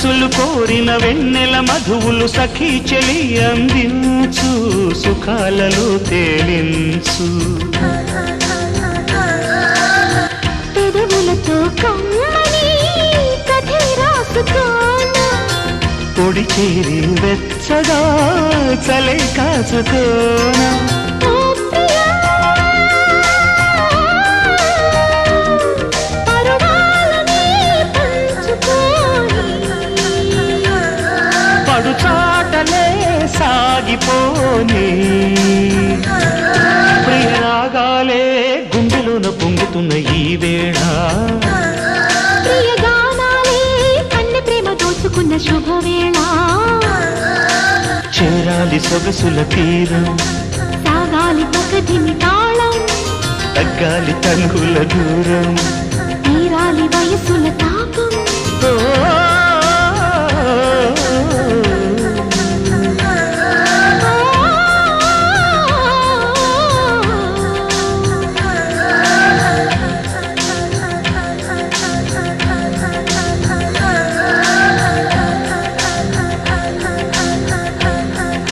మనసులు కోరిన వెన్నెల మధువులు సఖీ చెలి అందించు సుఖాలలో తేలించు పెదవులతో కమ్మని కథే రాసుకోనా పొడి చేరి వెచ్చగా చలే కాచుకోనా చాటలే సాగిపోని ప్రియరాగాలే గుండెలోన పొంగుతున్న ఈ వేళ ప్రియగానాలే కన్నె ప్రేమ దోచుకున్న శుభవేళ చేరాలి సొగసుల తీరం సాగాలి పకదిని తాళం తగ్గాలి తనుల దూరం తీరాలి వయసుల